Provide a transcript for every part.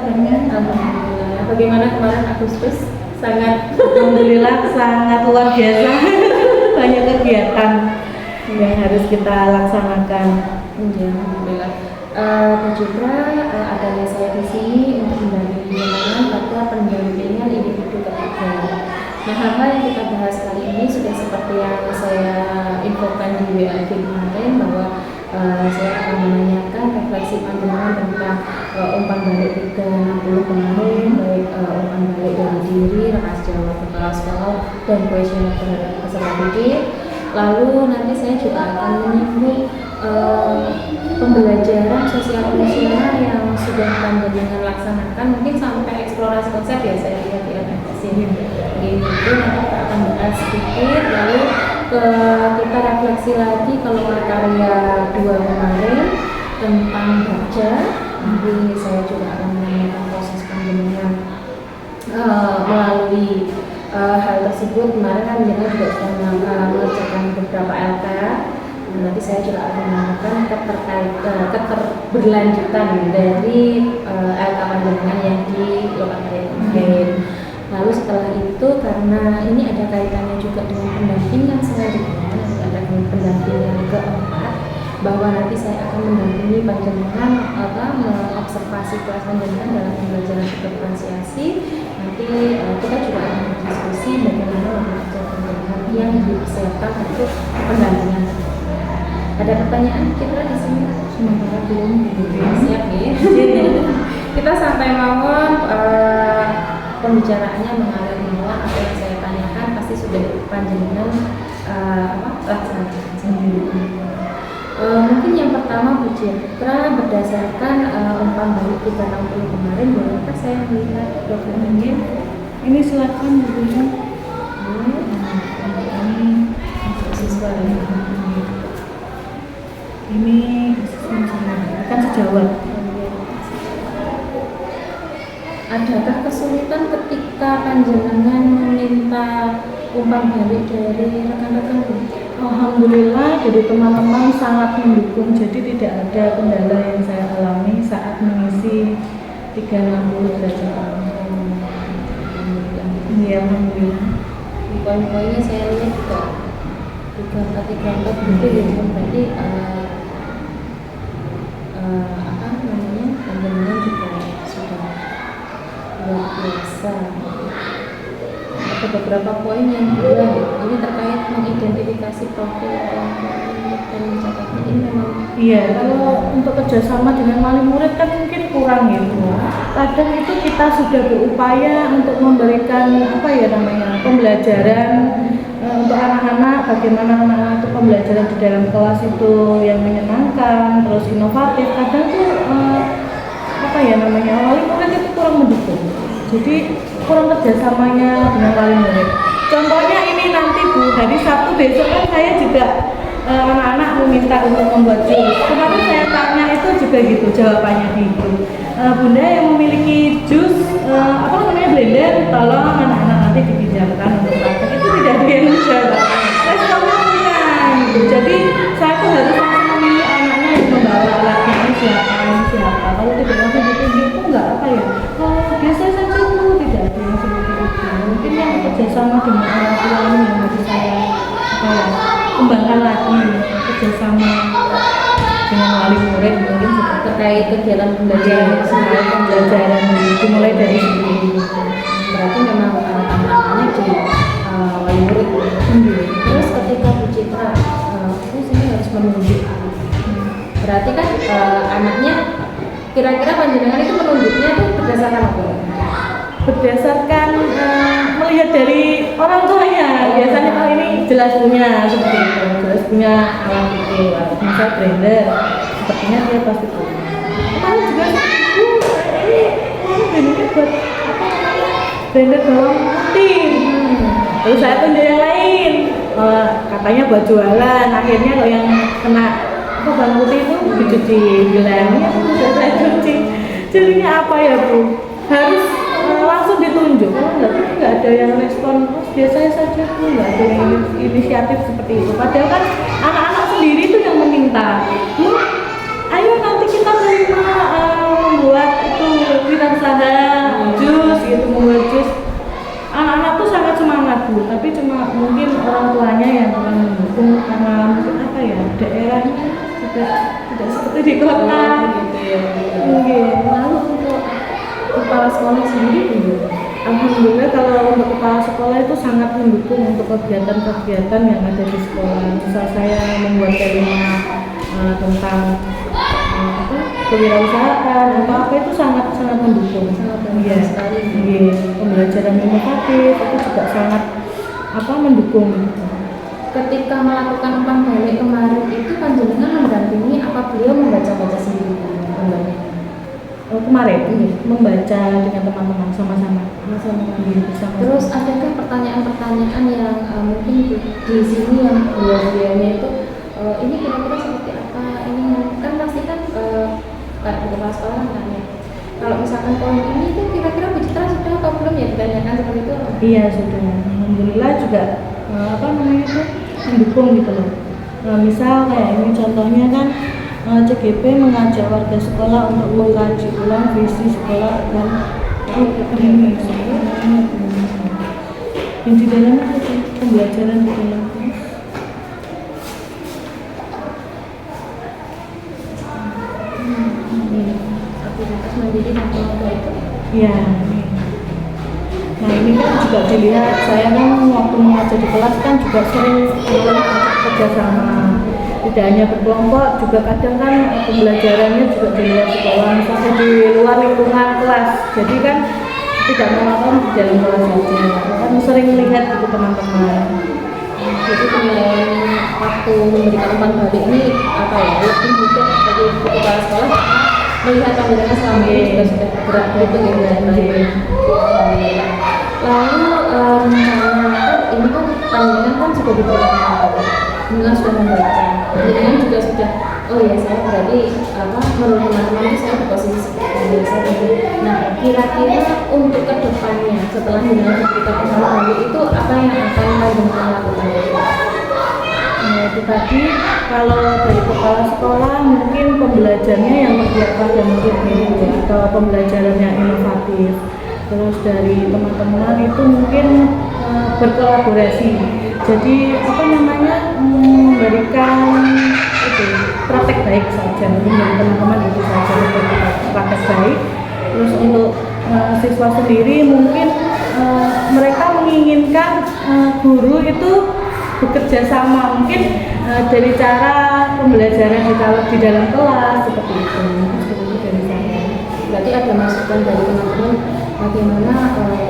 kabarnya? Alhamdulillah. Bagaimana kemarin Agustus? Alhamdulillah sangat luar biasa. Banyak kegiatan yang harus kita laksanakan. Ya, alhamdulillah. Bu Citra, adanya saya di sini untuk mendampingi teman pada pendampingan individu ketiga. Nah, hal-hal yang kita bahas kali ini sudah seperti yang saya infokan di WA kemarin bahwa saya akan menanyakan refleksi pandangan tentang umpan balik 360 kemarin, baik umpan balik dari diri, rekas jawab kepala sekolah, dan kuesioner terhadap peserta didik. Lalu nanti saya juga akan menyinggung pembelajaran sosial emosional yang sudah panjenengan laksanakan, mungkin sampai eksplorasi konsep ya saya lihat di LMS ini. Gitu, nanti kita akan bahas sedikit, lalu kita refleksi lagi kalau karya 2 kemarin tentang baca. Nanti saya juga akan menanyakan proses panjenengan melalui hal tersebut. Kemarin kan juga sudah mengerjakan beberapa LK. Nanti saya juga akan menanyakan keterberlanjutan dari LK panjenengan yang di lokasi kemarin. Lalu setelah itu, karena ini ada kaitannya juga dengan pendampingan selanjutnya, ada pendampingan keempat, bahwa nanti saya akan mendampingi panjenengan mengobservasi kelas panjenengan dalam pembelajaran diferensiasi. Nanti kita juga akan berdiskusi bagaimana mengajar panjenengan yang dipersiapkan untuk pendampingan. Ada pertanyaan kira di sini? Sementara belum. Siap ya. Kita sampai mawon pembicaraannya mengalir mawon, apa yang saya tanyakan pasti sudah panjenengan laksanakan sendiri. Mungkin yang pertama Bu Citra, berdasarkan umpan balik 360 kemarin, bolehkah saya melihat dokumennya? Ini silakan Bu. Ini kan sejawat. Adakah kesulitan ketika panjenengan meminta umpan balik dari rekan-rekan? Alhamdulillah dari teman-teman sangat mendukung, jadi tidak ada kendala yang saya alami saat mengisi 360 derajat. Iya, alhamdulillah. Poin-poinnya saya lihat juga 3 gitu ya, berarti panjenengan juga sudah luar biasa. Ada beberapa poin yang bilang ini terkait mengidentifikasi profil kelompok dan mencatatnya, ini memang kalau untuk kerjasama dengan wali murid kan mungkin kurang gitu. Kadang itu kita sudah berupaya untuk memberikan pembelajaran untuk anak-anak, bagaimana anak-anak itu pembelajaran di dalam kelas itu yang menyenangkan, terus inovatif. Kadang tuh wali murid itu kurang mendukung, jadi kurang kerjasamanya dengan wali murid. Contohnya ini nanti Bu, hari Sabtu besok kan saya juga anak-anak meminta untuk membuat jus. Kemarin saya tanya itu juga gitu jawabannya gitu. Bunda yang memiliki jus blender, tolong anak-anak nanti dipinjamkan untuk praktek. Itu tidak ada yang menjawab. Responnya gitu. Jadi saya tuh harus langsung memilih anaknya yang membawa alatnya, ini siapa. Kalau tidak langsung ditunjuk tuh nggak biasa saja tuh, tidak ada yang seperti itu. Mungkin yang kerjasama dengan orang tua yang harus saya kembangkan lagi, kerjasama dengan wali murid mungkin terkait kegiatan pembelajaran dimulai dari sini. Berarti memang tantangannya di wali murid. Terus ketika Bu Citra, saya harus menunjuk. Berarti kan anaknya kira-kira panjenengan itu menunjuknya tuh berdasarkan apa? Berdasarkan melihat dari orang tuanya. Biasanya kalau ini jelas punya seperti itu, jelas punya alat itu, misalnya blender, sepertinya dia pasti punya. Kalau juga ini buat blender bawang putih. Terus saya tunjuk yang lain, katanya buat jualan. Akhirnya kalau yang kena bawang putih itu dicuci gelangnya, sudah saya cuci. Jadinya apa ya Bu? Harus langsung ditunjuk. Kalau nggak ada yang respon, biasanya saja tuh nggak ada yang inisiatif seperti itu. Padahal kan anak-anak sendiri itu yang meminta, ayo nanti kita membuat itu wirausaha di kota. gitu ya. Oke. Lalu untuk kepala sekolah sendiri Bu? Alhamdulillah kalau untuk kepala sekolah itu sangat mendukung untuk kegiatan-kegiatan yang ada di sekolah. Misal saya membuat tema tentang apa, kewirausahaan atau apa itu sangat mendukung. Sangat Iya sekali. Iya. Pembelajaran inovatif itu juga sangat mendukung. Ketika melakukan umpan balik kemarin itu panjenengan mendampingi apa beliau membaca-baca sendiri kembali? Kemarin membaca dengan teman-teman sama-sama. Bersama. Terus adakah pertanyaan-pertanyaan yang mungkin di sini yang beliau-beliaunya itu ini kira-kira seperti apa? Ini kan pasti kan kayak di kepala sekolah kan tanya. Kalau misalkan poin ini tuh kira-kira Bu Citra sudah atau belum ya ditanyakan seperti itu? Iya sudah. Alhamdulillah juga mendukung gitu loh. Misal kayak ini contohnya kan CGP mengajak warga sekolah untuk mengkaji ulang visi sekolah dan yang di dalam itu pembelajaran di dalam. Aktivitas mandiri dan keluarga itu. Iya. Nah ini kan juga dilihat, saya kan waktu mengajar di kelas kan juga sering kerjasama. Tidak hanya berkelompok, juga kadang kan pembelajarannya juga di luar sekolah, misalnya di luar lingkungan kelas. Jadi kan tidak monoton di dalam kelas saja. Kan sering melihat itu teman-teman. Jadi penilaian waktu memberikan umpan balik ini apa ya? Lebih juga bagi kepala sekolah melihat pandangan selama ini juga sudah bergerak begitu ya. Lalu rencana ini kan pandangan kan sudah diberikan, Mila sudah membaca, pandangan juga sudah. Oh ya saya berarti menurut teman-teman itu saya di posisi seperti biasa. Nah kira-kira untuk kedepannya setelah Mila diberikan umpan balik itu apa yang akan pandangan lakukan? Itu tadi kalau dari kepala sekolah mungkin pembelajarannya yang terbiasa dan mungkin atau pembelajaran yang inovatif. Terus dari teman-teman itu mungkin berkolaborasi. Jadi memberikan itu praktek baik saja. Mungkin dari teman-teman itu saja untuk praktek baik. Terus untuk siswa sendiri mungkin mereka menginginkan guru itu bekerja sama, mungkin dari cara pembelajaran di dalam kelas seperti itu dari saya. Berarti ada masukan dari teman-teman bagaimana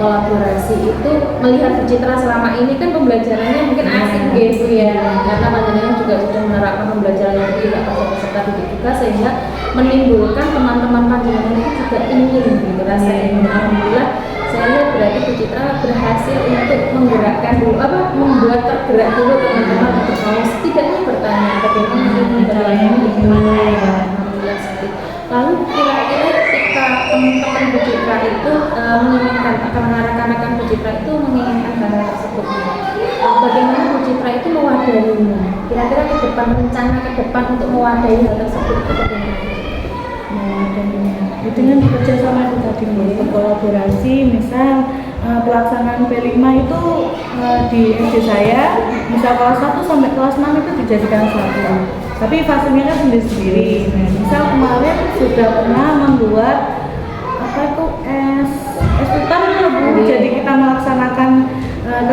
kolaborasi itu melihat Bu Citra selama ini kan pembelajarannya mungkin asik gitu ya, karena panjenengan juga sudah menerapkan pembelajaran yang tidak pada peserta didik juga sehingga menimbulkan teman-teman panjenengan itu juga ingin gitu rasanya. Alhamdulillah saya lihat berarti Bu Citra berhasil untuk menggerakkan dulu membuat tergerak dulu teman-teman untuk mau setidaknya bertanya bagaimana caranya gimana ya. Alhamdulillah sekali. Lalu kira-kira ketika teman-teman Bu Citra itu menginginkan rekan-rekan Bu Citra itu menginginkan hal tersebut, bagaimana Bu Citra itu mewadahinya? Kira-kira ke depan rencana ke depan untuk mewadahi hal tersebut itu bagaimana? Dengan bekerja sama itu tadi berkolaborasi, misal pelaksanaan P5 itu di SD saya, misal kelas 1 sampai kelas 6 itu dijadikan satu, tapi fasenya kan sendiri-sendiri. Nah, misal kemarin sudah pernah membuat es putar itu Bu. Jadi kita melaksanakan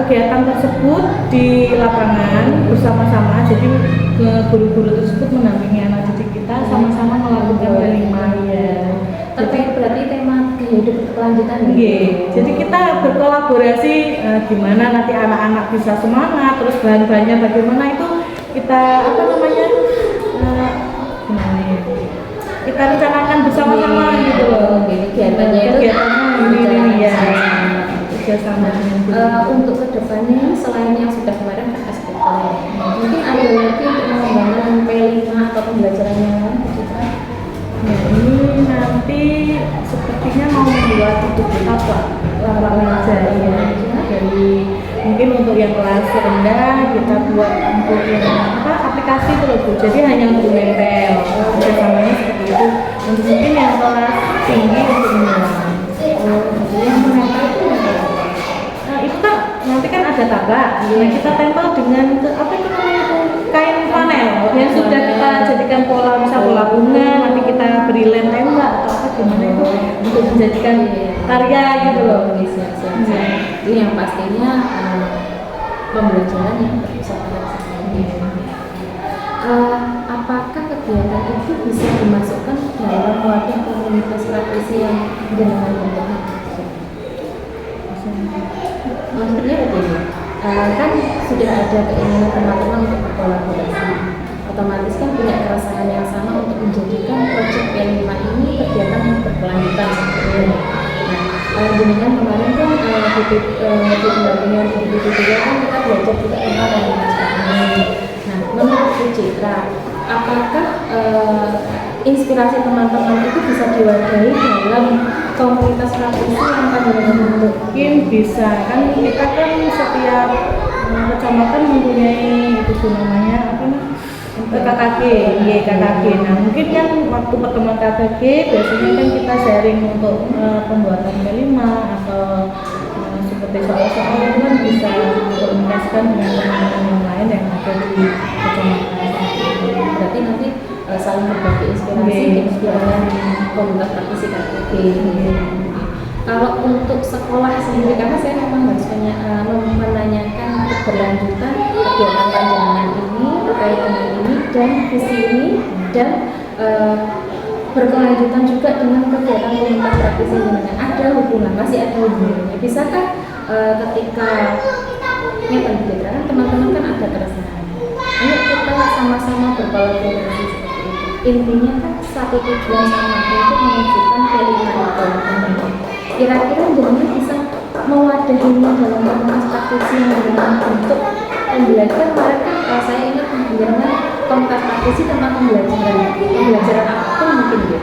kegiatan tersebut di lapangan bersama-sama. Jadi guru-guru tersebut mendampingi anak didik kita sama-sama melakukan P5 ya. Terkait berarti tema hidup berkelanjutan. Iya. Jadi kita berkolaborasi gimana nanti anak-anak bisa semangat, terus bahan-bahannya bagaimana itu kita kita rencanakan bersama-sama gitu loh. Kegiatannya ini ya. Kerjasama. Untuk kedepannya selain yang sudah kemarin kan SPK, mungkin ada lagi untuk mengembangkan P5 atau pembelajaran yang lain kita. Nah ini nanti sepertinya mau membuat untuk lama aja ya. Dari mungkin untuk yang kelas rendah kita buat untuk yang aplikasi itu loh Bu. Jadi hanya untuk nempel. Kerjasamanya seperti itu. Untuk mungkin yang kelas tinggi untuk menyelam. Yang menempel itu kan nanti kan ada tabak. Nah kita tempel dengan kain panel yang sudah kita jadikan pola, bisa pola bunga brilliant tembak atau apa gimana itu untuk menjadikan karya gitu loh. Siap. Itu yang pastinya pembelajaran yang terpusat pada kesehatan. Apakah kegiatan itu bisa dimasukkan dalam wadah komunitas praktisi yang jenengan bentuknya? Maksudnya begini, kan sudah ada keinginan teman-teman untuk berkolaborasi, otomatis kan punya keresahan yang sama untuk menjadikan proyek P5 ini kegiatan yang berkelanjutan seperti ini. Nah, jenengan kemarin kan di pendampingan di BPD kan kita belajar juga tentang komunitas praktisi. Nah, menurut Bu Citra, apakah inspirasi teman-teman itu bisa diwadahi dalam komunitas praktisi yang akan bentuk? Mungkin bisa, kan kita kan setiap kecamatan mempunyai itu namanya apa namanya KKG, KKG. Nah mungkin kan waktu pertemuan KKG biasanya kan kita sharing untuk pembuatan P5 atau seperti soal-soal itu kan bisa komunikasikan dengan teman-teman yang lain yang ada di kecamatan. Berarti nanti saling berbagi inspirasi dengan komunitas praktisi KKG. Kalau untuk sekolah sendiri, karena saya memang harus menanyakan keberlanjutan kegiatan panjenengan ini terkait dengan ini dan visi ini dan berkelanjutan juga dengan kegiatan komunitas praktisi dengan ada hubungan, masih ada hubungannya. Bisakah ketika teman-teman kan ada keresahan, ayo kita sama-sama berkolaborasi seperti itu. Intinya kan satu tujuan sama untuk mewujudkan P5 itu. Kira-kira jenengan bisa mewadahinya dalam komunitas praktisi yang dengan bentuk pembelajaran. Kemarin kan saya ingat jenengan komunitas praktisi tentang pembelajaran apapun mungkin ya.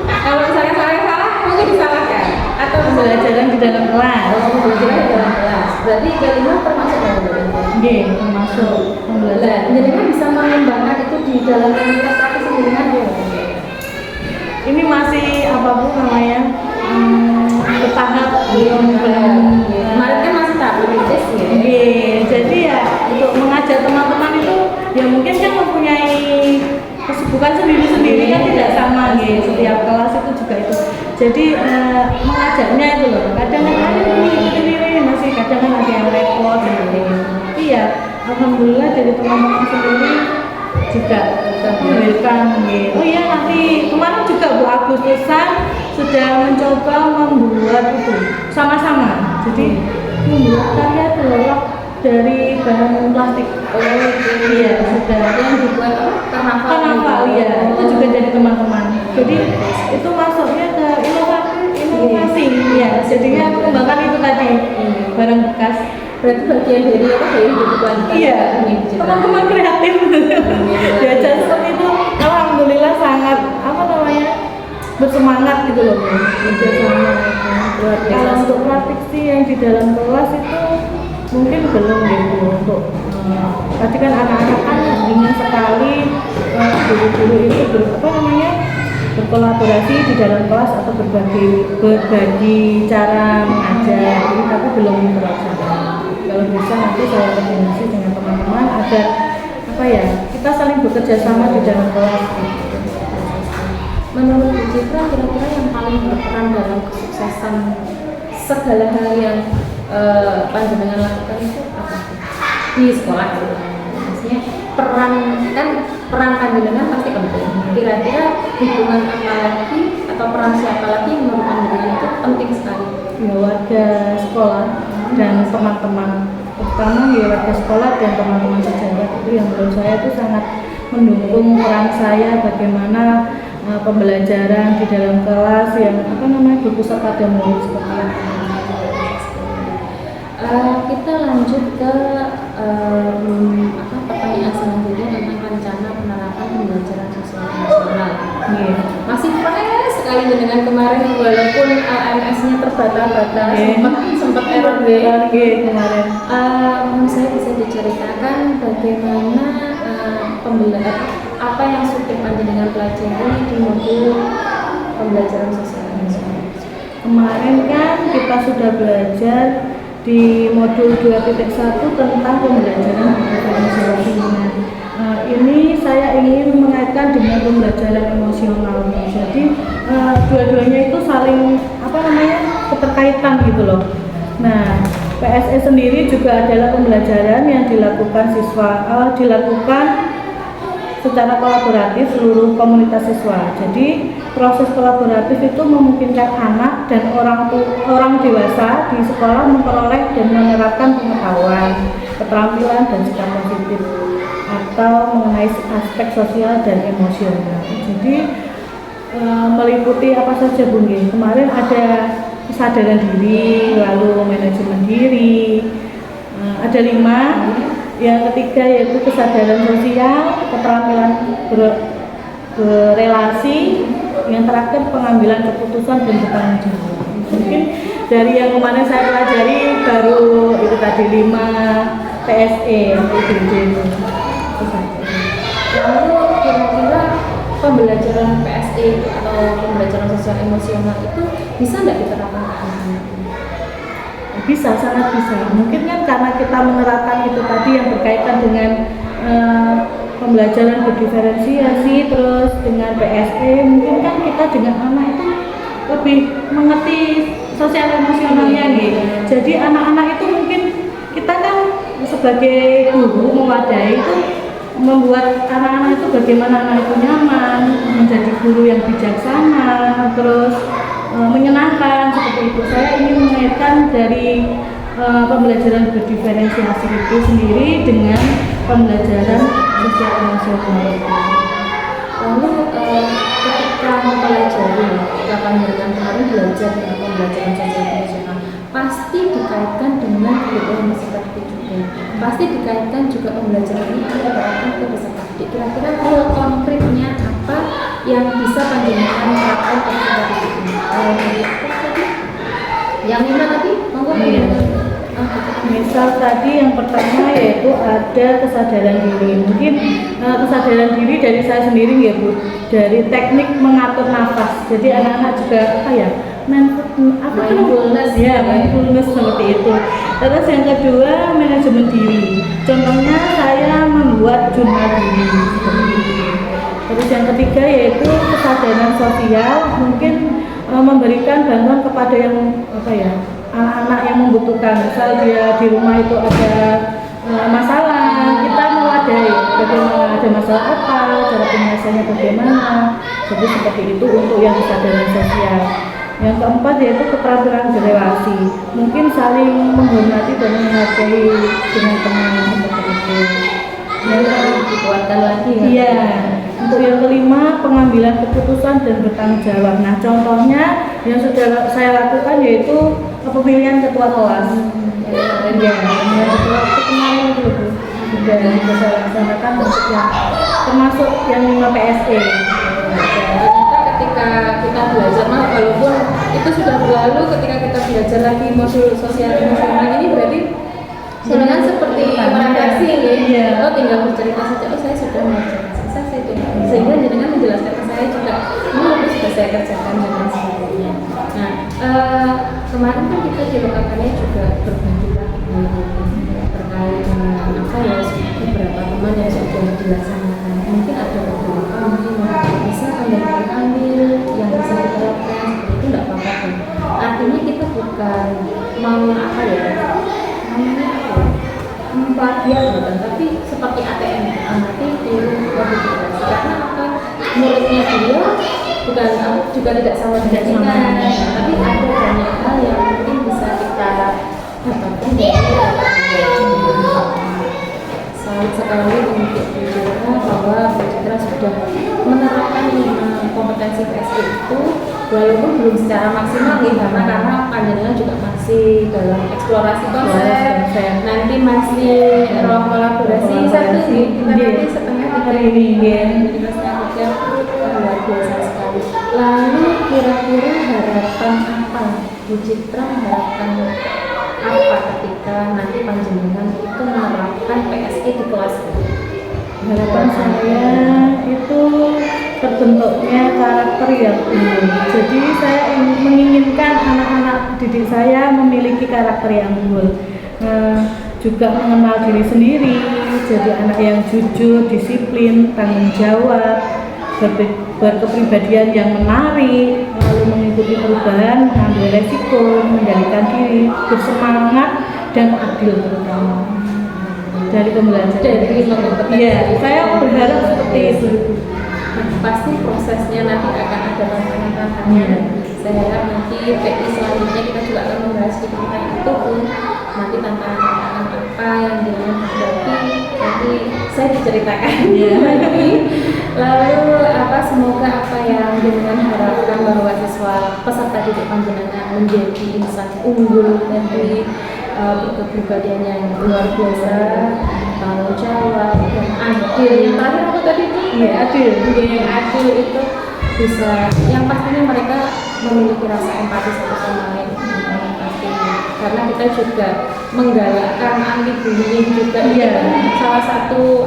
Kalau misalnya saya salah mungkin disalahkan atau Pembelajaran di dalam kelas. pembelajaran di dalam kelas. Berarti P5 termasuk dalam pembelajaran. Termasuk pembelajaran. Jenengan bisa mengembangkan itu di dalam komunitas praktisi jenengan ya. Ini masih apa bu namanya bertahap belum. Kemarin kan masih tahap perintis ya. Jadi ya untuk mengajar teman-teman itu ya mungkin kan mempunyai kesibukan sendiri-sendiri kan tidak sama gitu. Setiap kelas itu juga itu. Jadi mengajarnya itu loh. Kadang kan ini masih kadang kan ada yang repot seperti itu. Tapi ya alhamdulillah dari teman-teman sendiri juga welcome gitu. Oh iya nanti kemarin juga Bu Agustusan sudah mencoba membuat itu sama-sama. Jadi membuat karya itu loh dari bahan plastik. Iya sudah Yang dibuat karnaval ya. Itu juga dari teman-teman. Jadi itu masuknya ke inovasi ya. Jadinya mengembangkan itu tadi barang bekas. Berarti bagian dari apa ya kehidupan Iya, teman-teman kreatif diajar seperti itu, alhamdulillah sangat apa namanya bersemangat gitu loh kerjasama. Kalau untuk praktik sih yang di dalam kelas itu mungkin belum gitu untuk tadi kan anak-anak kan ingin sekali guru-guru itu berkolaborasi di dalam kelas atau berbagi cara mengajar, tapi belum terlaksana. Kalau bisa nanti saya koordinasi dengan teman-teman agar apa ya kita saling bekerja sama di dalam kelas. Menurut Bu Citra, kira-kira yang paling berperan dalam kesuksesan segala hal yang panjenengan lakukan itu apa di sekolah? Maksudnya peran panjenengan pasti penting. Kira-kira hubungan apa lagi atau peran siapa lagi menurut panjenengan itu penting sekali? Ya warga sekolah dan teman-teman, terutama ya warga sekolah dan teman-teman sejarah itu yang menurut saya itu sangat mendukung peran saya bagaimana pembelajaran di dalam kelas yang berpusat pada murid seperti itu. Kita lanjut ke pertanyaan selanjutnya tentang rencana penerapan pembelajaran sosial nasional. Masih fresh sekali dengan kemarin walaupun LMS-nya terbata-bata, sempat error kemarin. Saya bisa diceritakan bagaimana apa yang sudah panjenengan pelajari di modul pembelajaran sosial nasional. Kemarin kan kita sudah belajar di modul 2.1 tentang pembelajaran diferensiasi. Ini saya ingin mengaitkan dengan pembelajaran emosional. Jadi dua-duanya itu saling keterkaitan gitu loh. Nah, PSE sendiri juga adalah pembelajaran yang dilakukan secara kolaboratif seluruh komunitas siswa. Jadi proses kolaboratif itu memungkinkan anak dan orang dewasa di sekolah memperoleh dan menerapkan pengetahuan, keterampilan dan sikap positif atau mengenai aspek sosial dan emosional. Jadi meliputi apa saja Bung? Kemarin ada kesadaran diri, lalu manajemen diri, ada 5. Yang ketiga yaitu kesadaran sosial, keterampilan berrelasi, yang terakhir pengambilan keputusan dan bertanggung jawab. Mungkin dari yang kemarin saya pelajari baru itu tadi 5 PSE yang itu. Lalu kira-kira pembelajaran PSE atau pembelajaran sosial emosional itu bisa nggak diterapkan ke anak-anak? Bisa, sangat bisa. Mungkin kan karena kita menerapkan itu tadi yang berkaitan dengan pembelajaran berdiferensiasi, terus dengan PSE, mungkin kan kita dengan anak itu lebih mengerti sosial emosionalnya gitu. Jadi anak-anak itu mungkin kita kan sebagai guru mewadahi itu membuat anak-anak itu bagaimana anak itu nyaman, menjadi guru yang bijaksana, terus menyenangkan seperti itu. Saya ingin mengaitkan dari pembelajaran berdiferensiasi itu sendiri dengan pembelajaran sosial emosional. Lalu ketika mempelajari, ketika panjenengan kemarin belajar dengan pembelajaran sosial emosional, pasti dikaitkan dengan kurikulum peserta didik juga. Pasti dikaitkan juga pembelajaran ini diterapkan ke peserta didik. Kira-kira hal konkretnya apa yang bisa panjenengan terapkan ke peserta didik ini? Yang 5 tadi, monggo. Misal tadi yang pertama yaitu ada kesadaran diri. Mungkin kesadaran diri dari saya sendiri ya Bu, dari teknik mengatur nafas. Jadi anak-anak juga mindfulness seperti itu. Terus yang kedua manajemen diri. Contohnya saya membuat jurnal diri. Terus yang ketiga yaitu kesadaran sosial, mungkin memberikan bantuan kepada yang anak-anak yang membutuhkan. Misal dia di rumah itu ada masalah, kita mewadahi bagaimana ada masalah apa, cara penyelesaiannya bagaimana. Jadi seperti itu untuk yang kesadaran sosial. Yang keempat yaitu keterampilan berrelasi, mungkin saling menghormati dan menghargai dengan teman seperti itu. Yang dikuatkan lagi ya. Iya. Untuk yang kelima, pengambilan keputusan dan bertanggung jawab. Nah, contohnya yang sudah saya lakukan yaitu pemilihan ketua kelas. Iya, pemilihan ketua itu kemarin dulu sudah saya laksanakan untuk yang termasuk yang 5 PSE. Ketika kita belajar, walaupun itu sudah berlalu, ketika kita belajar lagi modul sosial emosional ini berarti sebenarnya seperti merefleksi ya. Oh, tinggal bercerita saja, oh saya sudah belajar. Sehingga jenengan menjelaskan ke saya juga ini sudah saya kerjakan dan lain sebagainya. Nah, kemarin kan kita di lokakannya juga berbagi terkait dengan beberapa teman yang sudah dilaksanakan. Mungkin ada beberapa mungkin bisa kalian ambil yang bisa kita lakukan seperti itu tidak apa-apa kan. Artinya kita bukan mau pelatihan bukan, tapi seperti ATM amati tiru modifikasi. Karena apa? Muridnya dia bukan juga tidak sama dengan kita, tapi ada banyak hal yang mungkin bisa kita dapatkan dari salut sekali untuk Bu Citra bahwa Bu Citra sudah menerapkan 5 kompetensi PSE itu walaupun belum secara maksimal ya, karena panjenengan juga masih dalam eksplorasi konsep, nanti masih ruang kolaborasi satu sih, nanti setengah 3 ini jadi kelasnya luar biasa sekali. Lalu kira-kira harapan apa Bu Citra mengharapkan apa ketika nanti panjenengan itu menerapkan PSE di kelas? Harapan saya itu terbentuknya karakter yang unggul. Jadi saya menginginkan anak-anak didik saya memiliki karakter yang unggul, juga mengenal diri sendiri, jadi anak yang jujur, disiplin, tanggung jawab, berkepribadian yang menarik, lalu mengikuti perubahan, mengambil resiko, mengendalikan diri, bersemangat dan adil terutama dari pembelajaran. Iya, saya berharap seperti itu. Pasti prosesnya nanti akan ada tantangan-tantangan. Saya harap nanti PI selanjutnya kita juga akan membahas di tentang itu pun nanti tantangan-tantangan apa yang dihadapi nanti saya diceritakan lagi. Lalu semoga apa yang dengan harapkan bahwa siswa peserta didik panjenengan menjadi insan unggul dari berkepribadian yang luar biasa, tanggung jawab dan adil. Yang terakhir apa tadi itu? Iya, adil. Yang adil itu bisa, yang pastinya mereka memiliki rasa empati satu sama lain. Karena kita juga menggalakkan anti bullying juga. Itu kan salah satu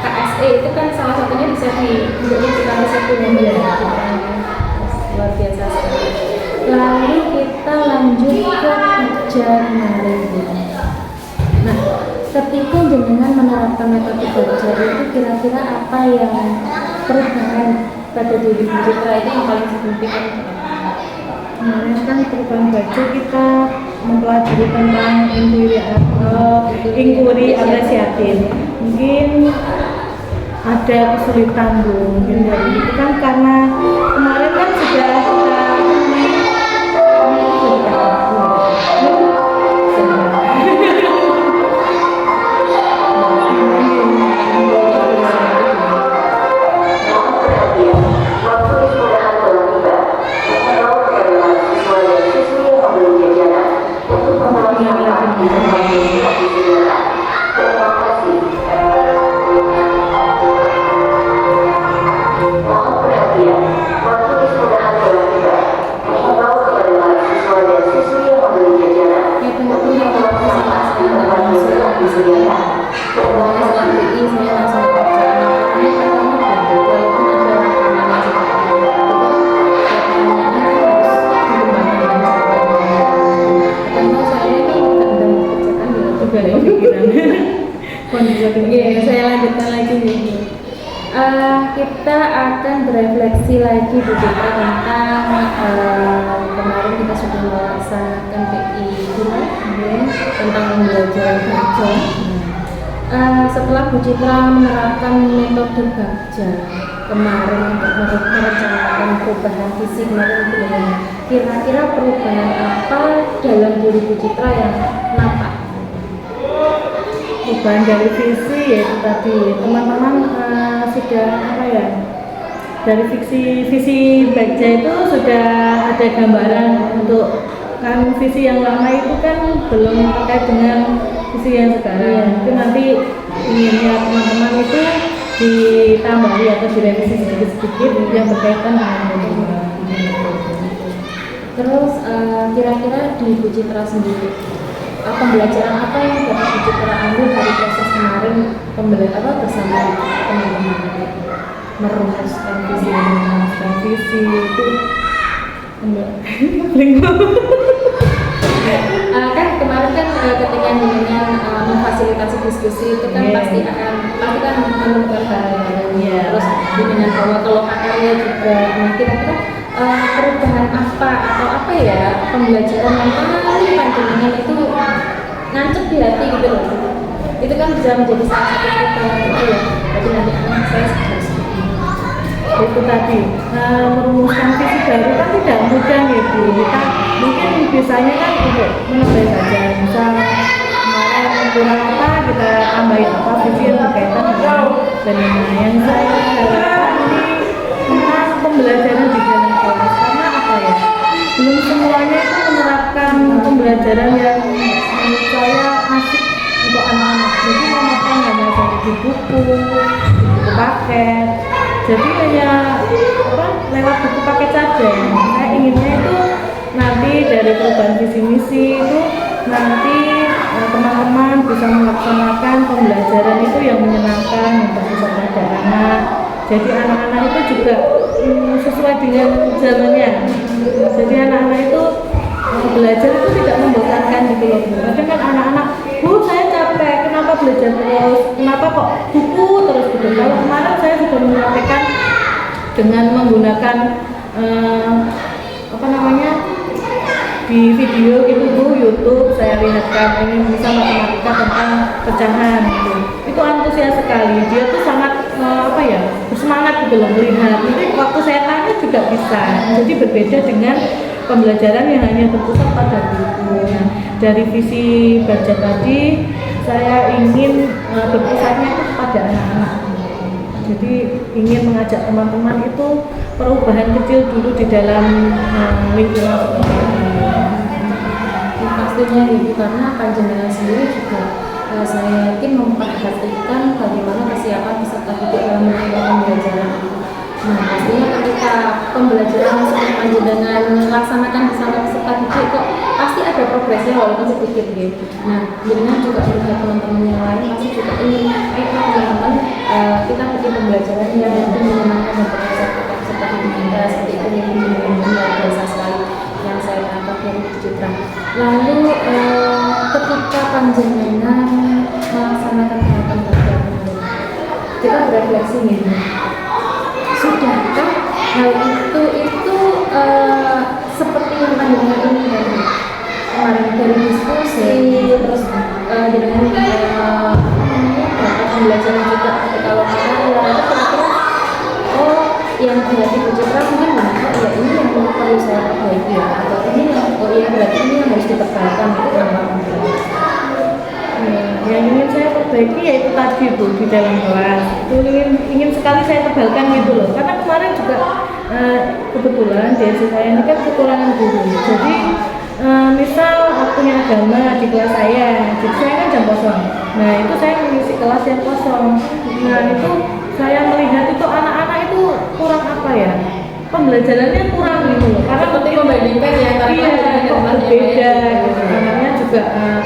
KSE itu kan salah satunya bisa menjadi kita satu yang luar biasa sekali. Lalu kita lanjut ke kerja kemarin. Nah, ketika jenengan menerapkan metode belajar itu kira-kira apa yang perubahan pada diri Citra itu yang paling signifikan? Kemarin kan perubahan belajar kita mempelajari tentang inquiry apresiatif. Mungkin ada kesulitan mungkin dari itu kan karena kemarin kan sudah saya lanjutkan lagi nih. Kita akan berefleksi lagi Bu Citra tentang kemarin kita sudah melaksanakan PI tentang pembelajaran kerja. Setelah Bu Citra menerapkan metode Bagja kemarin untuk merencanakan perubahan visi kemarin, kira-kira perubahan apa dalam diri Bu Citra yang nampak? Perubahan dari visi yaitu tadi teman-teman sudah dari visi Bagja itu sudah ada gambaran untuk kan visi yang lama itu kan belum terkait dengan visi yang sekarang. Itu nanti inginnya teman-teman itu ditambahi atau direvisi sedikit-sedikit yang berkaitan dengan Terus kira-kira di Bu Citra sendiri pembelajaran apa yang dapat Bu Citra ambil dari proses kemarin bersama teman-teman merumuskan visi itu kan kemarin kan ketika dengan memfasilitasi diskusi itu kan pasti kan menemukan hal-hal terus dengan bahwa kalau akarnya juga kira-kira perubahan apa atau pembelajaran yang paling panjenengan itu nancep di hati gitu loh. Itu kan bisa menjadi salah satu kita gitu ya. Jadi nanti saya harus itu tadi merumuskan visi baru kan tidak mudah gitu. Kita mungkin biasanya kan untuk menambah saja, misal kemarin kurang apa kita tambahin apa visi yang berkaitan dengan yang saya harapkan tentang pembelajaran di dalam kelas karena belum semuanya itu menerapkan pembelajaran yang menurut saya asik untuk anak-anak. Jadi memasang hanya dari buku paket. Jadi hanya lewat buku paket saja. Saya inginnya itu nanti dari perubahan visi misi itu nanti teman-teman bisa melaksanakan pembelajaran itu yang menyenangkan, yang berkesan pada anak. Jadi anak-anak itu juga sesuai dengan zamannya. Jadi anak-anak itu belajar dengan menggunakan apa namanya, di video gitu Bu, YouTube saya lihatkan ini bisa matematika tentang pecahan gitu. Itu antusias sekali, dia tuh sangat apa ya, bersemangat gitu loh melihat. Jadi waktu saya tanya juga bisa. Jadi berbeda dengan pembelajaran yang hanya terpusat pada buku. Nah, dari visi baca tadi saya ingin berpusatnya itu kepada anak-anak. Jadi ingin mengajak teman-teman itu perubahan kecil dulu di dalam lingkungan seperti ini. Pastinya Ibu, karena panjenengan sendiri juga saya yakin memperhatikan bagaimana kesiapan peserta didik dalam melakukan pembelajaran itu. Nah, pastinya ketika pembelajaran seperti panjenengan melaksanakan bersama peserta didik kok pasti ada progresnya walaupun sedikit gitu. Nah, jenengan juga melihat teman-teman yang lain pasti juga ingin teman-teman kita bikin pembelajaran yang lebih menyenangkan dan peserta didik kita seperti itu yang luar biasa sekali yang saya tangkap dari Citra. Lalu ketika panjenengan melaksanakan tahapan belajar kita berefleksi nih, sudahkah hal itu seperti yang panjenengan inginkan kemarin dari diskusi terus dengan pembelajaran juga ketika lokal itu kira-kira yang berarti Bu Citra mungkin ya ini yang perlu saya perbaiki ya, atau ini yang berarti ini yang harus ditebalkan itu apa? Yang ingin saya perbaiki yaitu tadi Bu, di dalam kelas itu ingin sekali saya tebalkan gitu loh, karena kemarin juga kebetulan DSI saya ini kan kekurangan guru. Jadi misal waktunya agama di kelas saya, jadi saya kan jam kosong. Nah itu saya mengisi kelas yang kosong. Nah itu saya melihat itu anak-anak itu kurang apa ya, pembelajarannya kurang gitu loh, karena seperti membandingkan ya antara beda gitu. Anaknya juga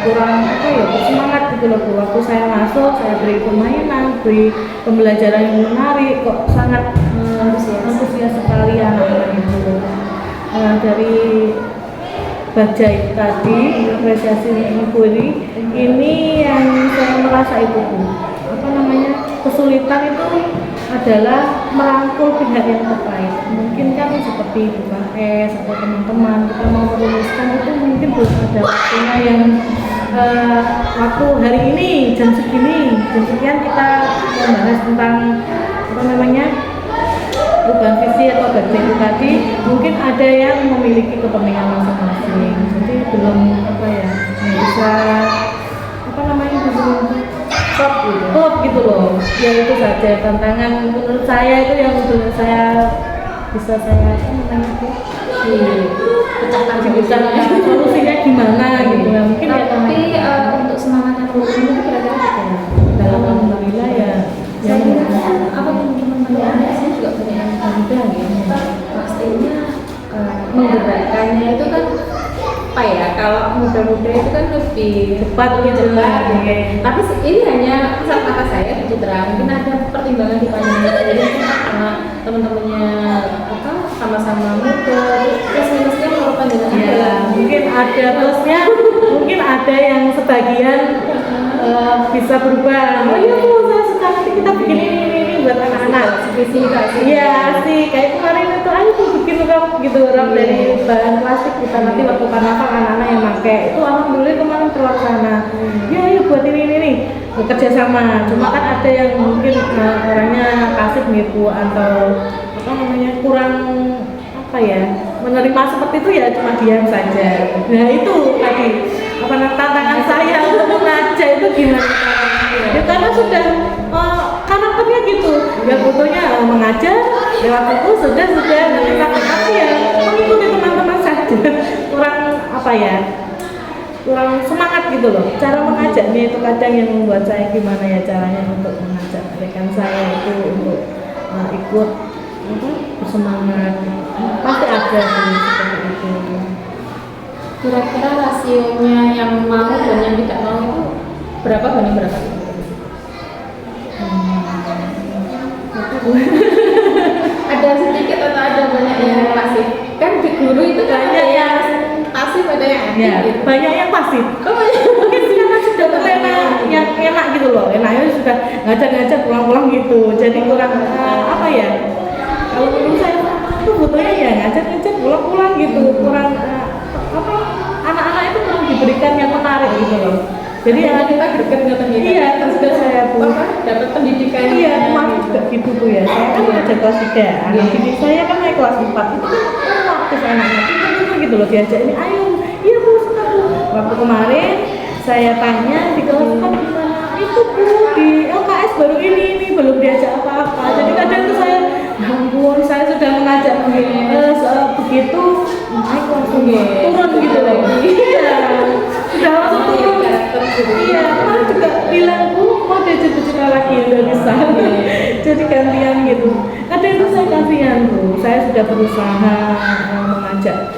kurang apa ya, bersemangat gitu loh. Waktu saya masuk saya beri permainan, beri pembelajaran yang menarik, kok sangat antusias sekali anak-anak itu. Dari baca itu tadi, apresiasi inquiry ini yang saya merasa itu apa namanya, kesulitan itu adalah merangkul pihak yang terkait. Mungkin kan seperti Bukan S atau teman-teman kita mau merumuskan itu mungkin belum ada waktunya yang waktu hari ini jam segini, jam sekian kita membahas tentang apa namanya, perubahan visi atau baca itu tadi. Mungkin ada yang memiliki kepentingan masing-masing, jadi belum apa ya, bisa apa namanya, belum klop gitu loh. Ya itu saja tantangan menurut saya, itu yang menurut saya bisa saya pecahkan, bisa solusinya gimana gitu ya. Mungkin tapi untuk semangatnya guru ini kira-kira bagaimana? Dalam alhamdulillah ya. Saya kira apa teman-teman saya juga banyak yang bangga ya. Pastinya menggerakkannya itu kan apa ya, kalau muda-muda itu kan lebih cepat. Tapi ini hanya kasat mata saya Citra, mungkin ada pertimbangan di panjenengan sendiri karena teman-temannya apa sama-sama muda, terus minusnya kalau panjenengan ya, mungkin ada plusnya, mungkin ada yang sebagian bisa berubah. Oh iya Bu, saya suka, nanti kita bikin ini buat anak-anak. Iya sih, kayak kemarin itu ayo tuh bikin rok gitu, rok dari bahan plastik kita, nanti waktu karnaval anak-anak yang pakai itu alhamdulillah kemarin terlaksana. Ya ayo buat ini bekerja sama. Cuma kan ada yang mungkin orangnya kasih nipu atau apa namanya, kurang apa ya, menerima seperti itu ya, cuma diam saja. Nah itu tadi apa tantangan saya untuk mengajak itu gimana caranya ya, karena sudah karakternya gitu ya, butuhnya mengajar lewat itu sudah nanti tapi ya mengikuti teman-teman saja, kurang apa ya, kurang semangat gitu loh. Cara mengajaknya itu kadang yang membuat saya gimana ya caranya untuk mengajak rekan saya itu untuk ikut bersemangat. Pasti ada seperti itu. Kira-kira rasionya yang mau dan yang tidak mau itu berapa banding berapa? Ada sedikit atau ada banyak yang pasif? Kan di guru itu banyak yang pasif, ada yang aktif ya, gitu. banyak yang pasif. Mungkin karena sudah terlena yang enak gitu loh, enaknya sudah ngajar pulang-pulang gitu, jadi kurang apa ya, kalau menurut saya itu butuhnya ya ngajar pulang-pulang gitu, kurang anak-anak itu kurang diberikan yang menarik gitu loh. Jadi kita greget ngoten nggih. iya, terus juga saya Bu dapat pendidikan. iya, kemarin juga gitu Bu ya. Saya kan ada kelas 3, anak didik saya kan naik kelas 4 itu kan aktif anaknya, pintar gitu loh, diajak ini, ayo, iya Bu, senang Bu. Waktu kemarin saya tanya di kelas kan gimana, itu Bu di LKS baru ini belum diajak apa-apa. Jadi kadang tuh saya, ya ampun, saya sudah mengajak begitu, naik langsung turun gitu loh. Iya, sudah langsung turun. Iya, kan juga bilang Bu mau diajak bicara lagi udah bisa. Jadi gantian gitu. Kadang itu saya kasihan Bu, saya sudah berusaha mengajak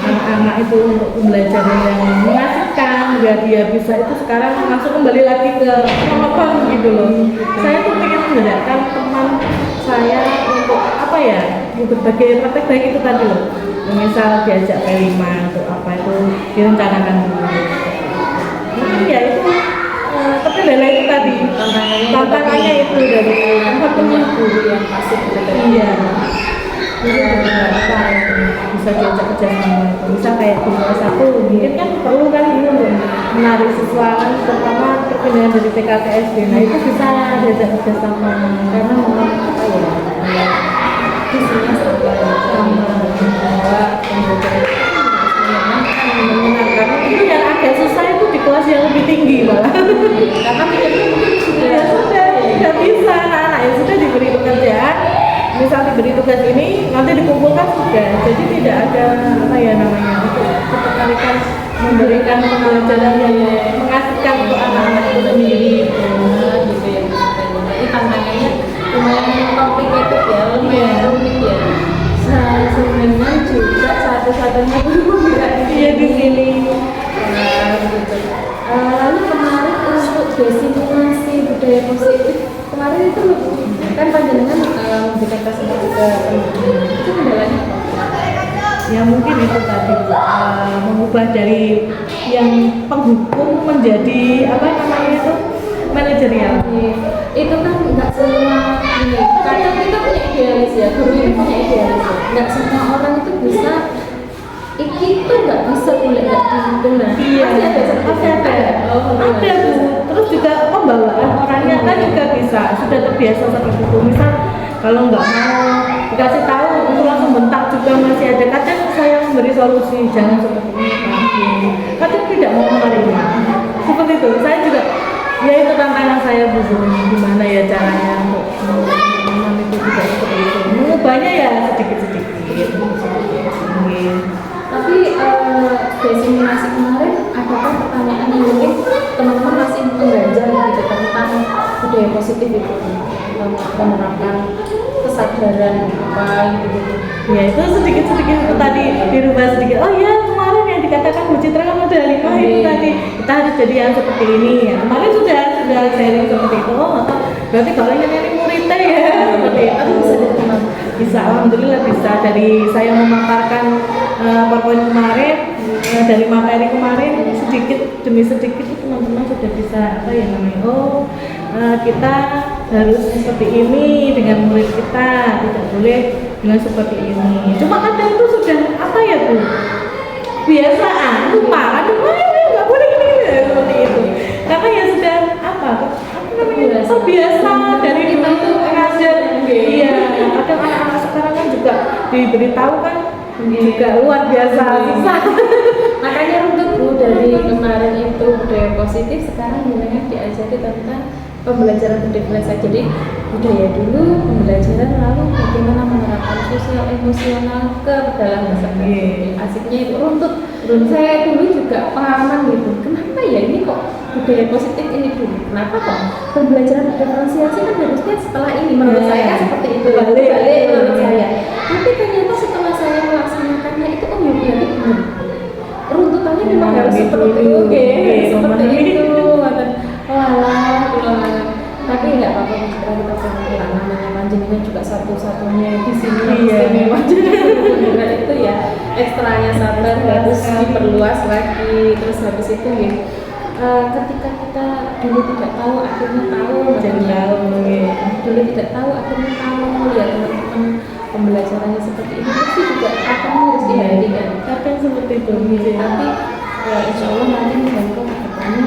anak-anak itu untuk pembelajaran yang mengasihkan biar dia bisa itu sekarang masuk kembali lagi ke monoton gitu loh. Saya tuh pengen menggerakkan teman saya untuk apa ya, berbagai praktek baik itu tadi loh. Misal diajak P5 untuk apa itu direncanakan dulu. Ya itu terkendala itu tadi tantangannya itu dari tempat punya guru yang pasti iya. Jadi apa bisa diajak kerjasama itu bisa kayak guru S1 mungkin kan perlu kan ini untuk menarik siswa kan terutama perpindahan dari TK ke SD, nah itu bisa diajak kerjasama karena memang apa ya visinya sama bahwa pembelajaran itu menyenangkan. Itu yang agak susah itu di kelas yang lebih tinggi malah karena mikirnya mungkin sudah tidak bisa anak-anak yang sudah diberi pekerjaan misal diberi tugas ini nanti dikumpulkan sudah, jadi tidak ada apa ya namanya untuk ketertarikan memberikan pembelajaran yang mengasihkan untuk anak-anak itu sendiri gitu ya. Ini tantangannya lumayan complicated ya, lumayan rumit ya. Sebenarnya juga satu-satunya guru iya di sini. Lalu kemarin untuk desimulasi budaya positif kemarin itu kan panjenengan memberikan presentasi ke itu kendalanya apa? Ya mungkin itu tadi mengubah dari yang penghukum menjadi apa namanya itu manajerial. Itu kan nggak semua ini. Kadang kita punya idealis ya, guru itu punya idealis ya. Nggak semua orang itu bisa. Iki tuh nggak bisa boleh nggak dihitung nah. Iya. Pasti ada. Ada Bu. Terus juga pembawaan orangnya kan juga bisa. Sudah terbiasa seperti itu. Misal kalau nggak mau dikasih tahu untuk langsung bentak juga masih ada. Kadang saya memberi solusi jangan seperti ini. Kadang tidak mau menerima. Seperti itu. Saya juga ya itu tantangan saya Bu. Gimana ya caranya untuk teman-teman itu juga seperti itu. Mengubahnya ya sedikit-sedikit. Gitu. Tapi desimulasi kemarin adakah pertanyaan yang mungkin teman-teman masih mengganjal gitu tentang budaya positif itu menerapkan kesadaran apa gitu. Ya itu sedikit-sedikit itu tadi dirubah sedikit. Oh iya kemarin yang dikatakan Bu Citra kan udah 5 itu tadi kita harus jadi yang seperti ini ya. Kemarin sudah sharing seperti itu. Oh berarti kalau ini muridnya ya seperti itu bisa diterima. Bisa alhamdulillah bisa dari saya memaparkan PowerPoint kemarin dari materi kemarin sedikit demi sedikit teman-teman sudah bisa apa ya namanya kita harus seperti ini dengan murid kita tidak boleh dengan seperti ini. Cuma kadang itu sudah apa ya Bu biasaan lupa aduh nggak boleh ini seperti itu karena ya sudah apa namanya terbiasa dari kita tuh ngajar iya kadang anak-anak sekarang kan juga diberitahu kan juga luar biasa susah. Makanya untuk Bu dari kemarin itu budaya positif sekarang gimana diajari tentang pembelajaran berdifferensiasi. Jadi budaya dulu pembelajaran lalu bagaimana menerapkan sosial emosional ke dalam masyarakat. Asiknya itu runtut. Saya dulu juga pengalaman gitu. Kenapa ya ini kok budaya positif ini dulu? Kenapa kok pembelajaran berdifferensiasi kan harusnya setelah ini menurut saya seperti itu. Balik menurut saya. Tapi ternyata setelah saya melaksanakannya itu ya berarti benar. Runtutannya memang harus seperti itu, seperti itu. Walah, tapi nggak apa-apa kita pelan-pelan namanya panjenengan juga satu-satunya di sini istimewa dengan itu ya ekstranya sabar harus diperluas lagi terus habis itu ya ketika kita dulu tidak tahu akhirnya tahu dulu tidak tahu akhirnya tahu ya teman-teman pembelajarannya seperti ini pasti juga akan harus dihentikan. Kadang seperti itu. Tapi insya Allah nanti Menko kedepannya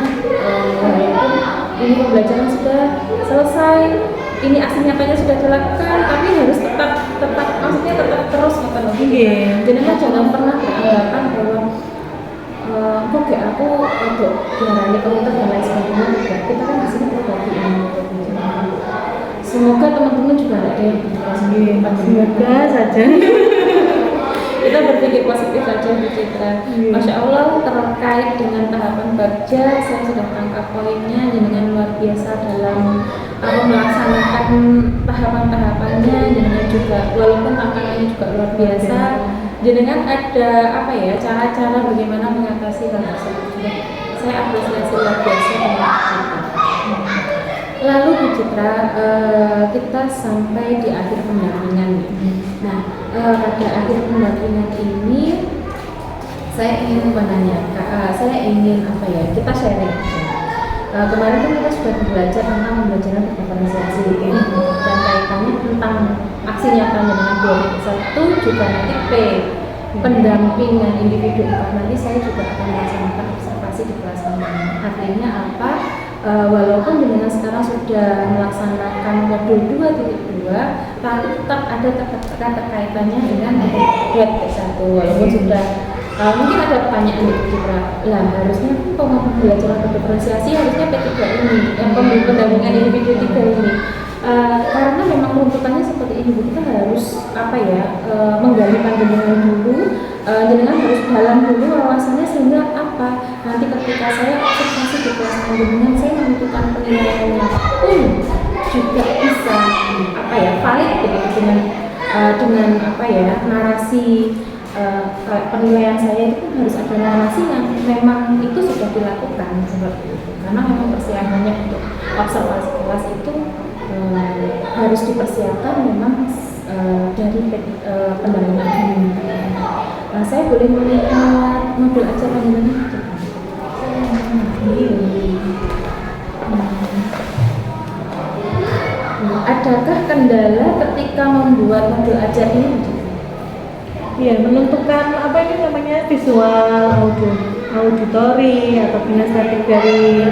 walaupun ini pembelajaran sudah selesai, ini aksi nyatanya sudah dilakukan, tapi harus tetap maksudnya tetap terus jadi kan jangan pernah beranggapan bahwa kok kayak aku untuk diarani komentar dan lain sebagainya. Kita kan di sini berbagi ilmu. Semoga teman-teman juga ada yang Semoga saja. kita berpikir positif saja Bu Citra. Masya Allah, terkait dengan tahapan bagja saya sudah tangkap poinnya dengan luar biasa dalam melaksanakan tahapan-tahapannya, dengan juga walaupun tantangannya juga luar biasa, dengan ada cara-cara bagaimana mengatasi hal tersebut. Saya apresiasi luar biasa dengan Bu Citra. Lalu Bu Citra, kita sampai di akhir pendampingan. Nah, pada akhir pendampingan ini saya ingin menanyakan, kita sharing. Kemarin kan kita sudah belajar tentang pembelajaran diferensiasi dan kaitannya tentang aksi nyata dengan 2.1 juga nanti P pendampingan individu 4 nanti saya juga akan melaksanakan observasi di kelas pendampingan. Artinya apa? Walaupun dengan sekarang sudah melaksanakan modul 2.2 tapi tetap ada kaitannya dengan web 1 walaupun sudah mungkin ada pertanyaan di Citra lah harusnya pembelajaran berdiferensiasi harusnya P3 ini yang pendampingan individu 3 ini karena memang runtutannya seperti ini kita harus menggali pandangan dulu dengan harus dalam dulu wawasannya sehingga nanti ketika saya observasi di kelas pandangan saya menentukan penilaiannya pun juga bisa valid begitu dengan narasi penilaian saya itu harus ada narasi yang memang itu sudah dilakukan seperti itu karena memang persiapannya untuk observasi kelas itu harus dipersiapkan memang dari pendampingan ini. Saya boleh melihat modul acara ini. Adakah kendala ketika membuat modul ajar ini? Iya, menentukan visual, auditori atau kinestetik dari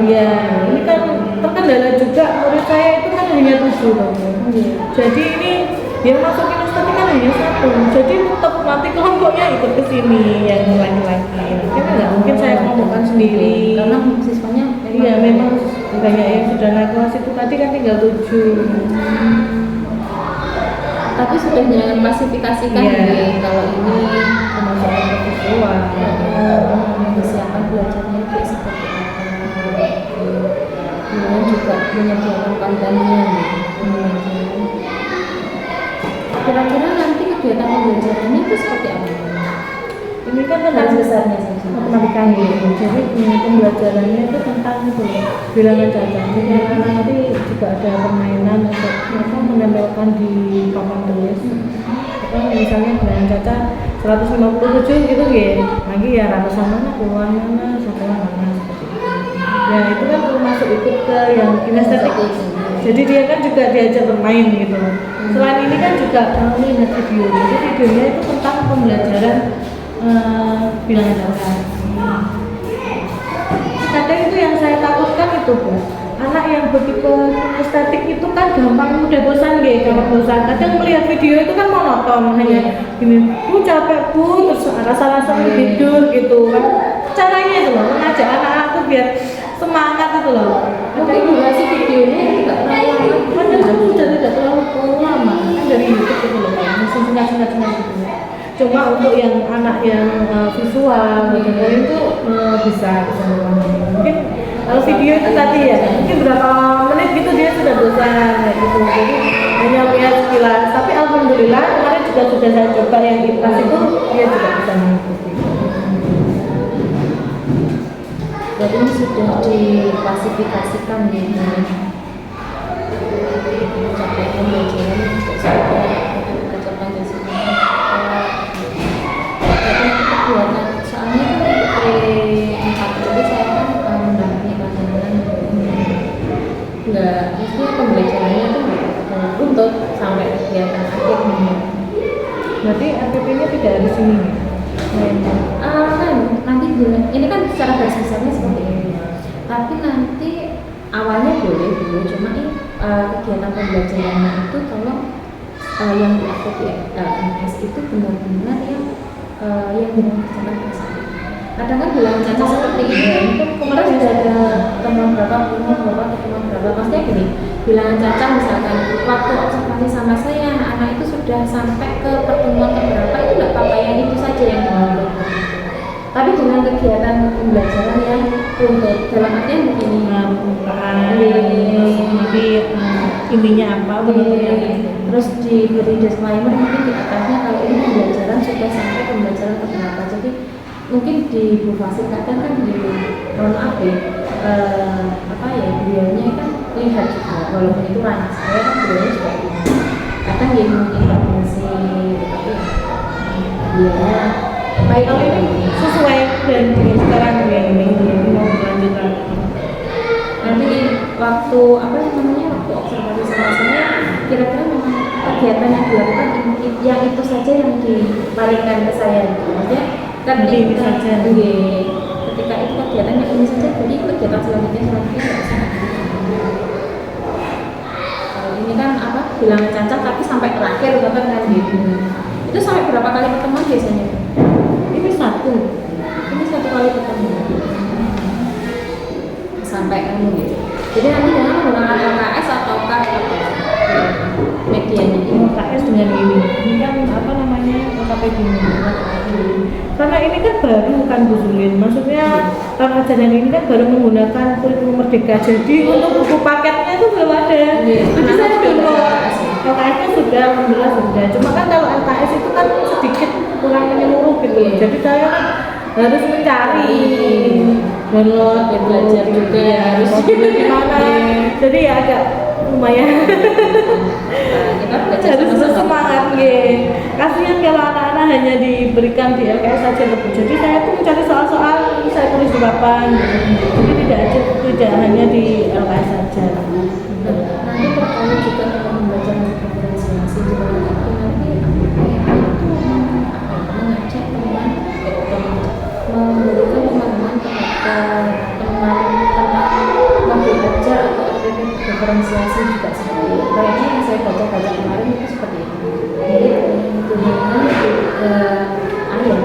dia. Ini kan terkendala juga menurut saya itu kan hanya 7 Jadi ini yang masuk kinestetik kan hanya 1. Jadi tetap nanti kelompoknya ikut ke sini yang laki-laki. Karena nggak mungkin saya kelompokkan sendiri. Karena siswanya memang banyak yang sudah naik kelas itu tadi kan tinggal 7. Tapi sudah jangan klasifikasikan kalau ini pemasaran visual persiapan belajarnya itu seperti apa kemudian juga menyediakan kontennya kira-kira nanti kegiatan pembelajarannya itu seperti apa? Ini kan tentang besarnya saja matematika jadi pembelajarannya itu tentang bilangan cacat. Jadi anak nanti juga ada permainan untuk menempelkan di papan tulis. Misalnya bilangan cacat 157 gitu lagi ratusan mana, puluhan mana, satuan mana seperti itu. Ya itu kan termasuk ikut ke yang kinestetik. Jadi dia kan juga diajak bermain gitu. Selain ini kan juga melihat video. Jadi videonya itu tentang pembelajaran bilangan cacat. Kadang itu yang saya takutkan itu Bu, anak yang bertipe estetik itu kan gampang mudah bosan kadang melihat video itu kan monoton hanya gini, capek Bu, terus rasa-rasa tidur gitu kan. Caranya itu loh, mengajak anak-anak tuh biar semangat itu loh. Ada durasi videonya tidak terlalu lama, padahal sudah tidak terlalu lama kan dari YouTube itu loh, masih singkat-singkat gitu. Cuma untuk yang anak yang visual itu bisa mungkin kalau video itu tadi mungkin berapa menit gitu dia sudah bosan gitu, jadi hanya lihat sekilas. Tapi alhamdulillah kemarin juga sudah saya coba yang di kelas itu dia juga bisa mengikuti. Jadi ini sudah diklasifikasikan capaian pembelajaran juga soalnya P4 itu saya kan mendampingi pandangan mestinya pembelajarannya itu runtut sampai dia dari sini. Kan nanti ini kan secara garis besarnya seperti ini. Tapi nanti awalnya boleh dulu, cuma ini kegiatan pembelajarannya itu kalau yang diupload di LMS itu benar-benar yang benar-benar bersama. Kadang kan bilang caca seperti ini, kemarin sudah ada teman berapa, maksudnya gini, bilangan caca misalkan waktu observasi sama saya, anak itu sudah sampai ke pertemuan keberapa itu nggak apa-apa, yang itu saja yang diupload. Tapi dengan kegiatan pembelajaran yang runtut, dalam artian begini, nanti intinya apa, bentuknya terus diberi disclaimer mungkin di atasnya kalau ini pembelajaran sudah sampai pembelajaran keberapa. Jadi mungkin di Bu Fasil kadang kan di mohon maaf ya, beliaunya kan lihat juga walaupun itu ranah saya kan beliaunya juga lihat. Kadang dia menginformasi tetapi beliaunya baik kalau ini sesuai dan sekarang yang ini mau berlanjut nanti waktu waktu observasi sama saya kira-kira memang kegiatan yang dilakukan yang itu saja yang diparingkan ke saya maksudnya kan ini saja ketika itu kegiatan yang ini saja jadi kegiatan selanjutnya nggak usah. Ini kan bilangan cacat tapi sampai terakhir kan gitu. Itu sampai berapa kali pertemuan biasanya? Ini satu kali pertemuan sampai kamu gitu. Jadi nanti jangan menggunakan LKS atau medianya ini LKS dengan ini kan LKPD karena ini kan baru kan Bu Zulin, maksudnya karena ajaran ini kan baru menggunakan kurikulum Merdeka, jadi untuk buku paketnya itu belum ada. Jadi saya belum LKS nya sudah, alhamdulillah sudah, cuma kan kalau LKS itu kan sedikit kurang menyeluruh gitu. Jadi saya kan harus mencari download ya, belajar juga harus gimana, jadi ya agak lumayan kita harus bersemangat kasihan kalau anak-anak hanya diberikan di LKS saja gitu. Jadi saya tuh mencari soal-soal saya tulis di papan gitu. Jadi tidak hanya di LKS saja. Nanti pertama juga dengan membaca referensiasi di bawah itu nanti mengajak teman memberikan pemahaman kepada teman-teman mobil belajar atau aktivitas diferensiasi juga seperti itu. Kayaknya yang saya baca-baca kemarin itu seperti itu. Jadi dengan juga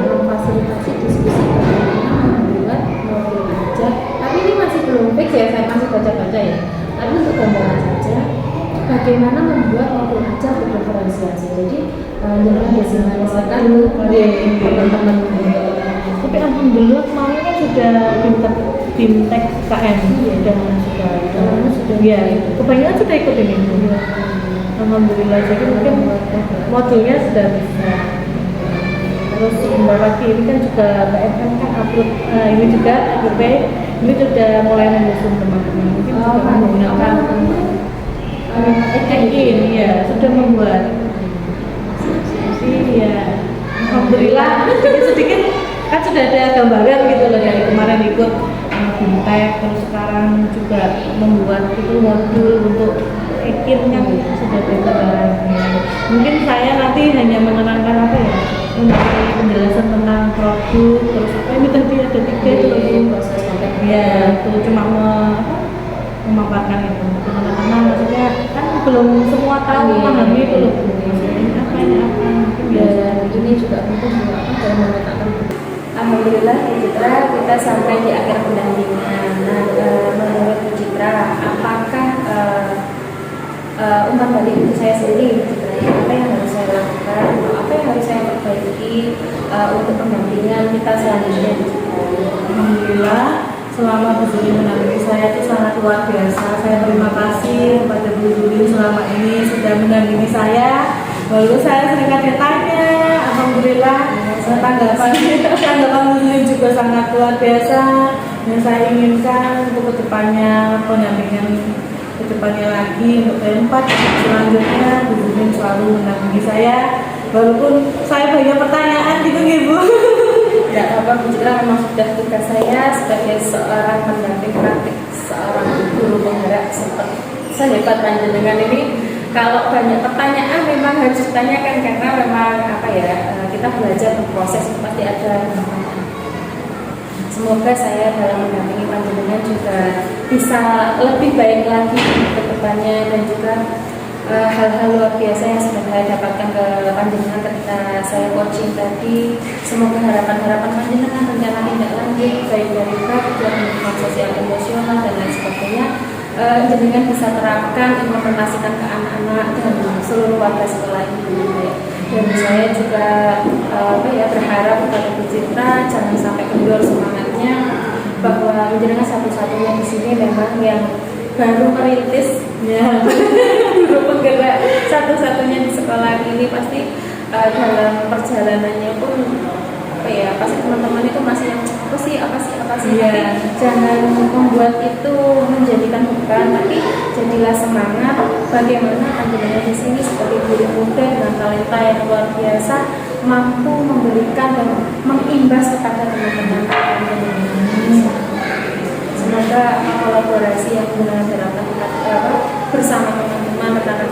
memfasilitasi diskusi bagaimana membuat mobil belajar. Tapi ini masih belum fix ya, saya masih baca-baca ya. Tapi untuk gambaran saja, bagaimana membuat mobil belajar berdiferensiasi. Jadi jangan disimalisasikan teman-teman. Tapi alhamdulillah kemarin kan sudah fintech KM sudah ya kebanyakan sudah ikut ini. Alhamdulillah, jadi mungkin modulnya sudah bisa. Terus sebentar lagi ini kan juga BMM kan upload ini juga UP ini sudah mulai menyusun teman-teman, mungkin juga menggunakan ini ya sudah membuat. Jadi ya alhamdulillah sedikit-sedikit kan sudah ada gambaran gitu loh dari kemarin ikut fintech, terus sekarang juga membuat itu modul untuk akhirnya sudah ada gambaran. Mungkin saya nanti hanya menerangkan memberi penjelasan tentang produk, terus ini tadi ada 3 itu ya itu cuma memaparkan itu teman-teman, maksudnya kan belum semua tahu memahami itu loh ini mungkin ini juga penting juga dalam memetakan. Alhamdulillah Bu Citra, kita sampai di akhir pendampingan. Nah, menurut Bu Citra, apakah umpan balik untuk saya sendiri, Bu Citra, apa yang harus saya lakukan, apa yang harus saya perbaiki untuk pendampingan kita selanjutnya, Bu Citra? Alhamdulillah, selama Bu Zulin mendampingi saya itu sangat luar biasa. Saya terima kasih kepada Bu Zulin selama ini sudah mendampingi saya. Lalu saya sering ditanya, alhamdulillah tanggapan Bu Zulin juga sangat luar biasa. Yang saya inginkan untuk kedepannya pendampingan kedepannya lagi untuk P4 selanjutnya Bu Zulin selalu mendampingi saya. Walaupun saya banyak pertanyaan gitu Bu. Tidak apa-apa Bu Citra, memang sudah tugas saya sebagai seorang pendamping praktik seorang guru penggerak sehebat panjenengan ini Kalau banyak pertanyaan memang harus ditanyakan karena memang apa ya, kita belajar berproses pasti ada pertanyaan. Semoga saya dalam mendampingi panjenengan juga bisa lebih baik lagi ke depannya, dan juga hal-hal luar biasa yang sudah saya dapatkan ke panjenengan ketika saya coaching tadi. Semoga harapan-harapan panjenengan, rencana tindak lanjut baik dari program sosial emosional dan lain sebagainya, jenengan bisa terapkan, implementasikan ke anak-anak dan seluruh warga sekolah ini. Dan saya juga berharap kepada Bu Citra jangan sampai kendor semangatnya, bahwa jenengan satu-satunya di sini memang yang baru merintis ya, guru penggerak satu-satunya di sekolah ini. Pasti dalam perjalanannya pun pasti teman-teman itu masih yang apa sih yeah. Tapi jangan membuat itu menjadikan beban, tapi jadilah semangat bagaimana panjenengan di sini sebagai guru muda dengan talenta yang luar biasa mampu memberikan dan mengimbas kepada teman-teman panjenengan. Semoga kolaborasi yang benar-benar bersama teman-teman rekan-rekan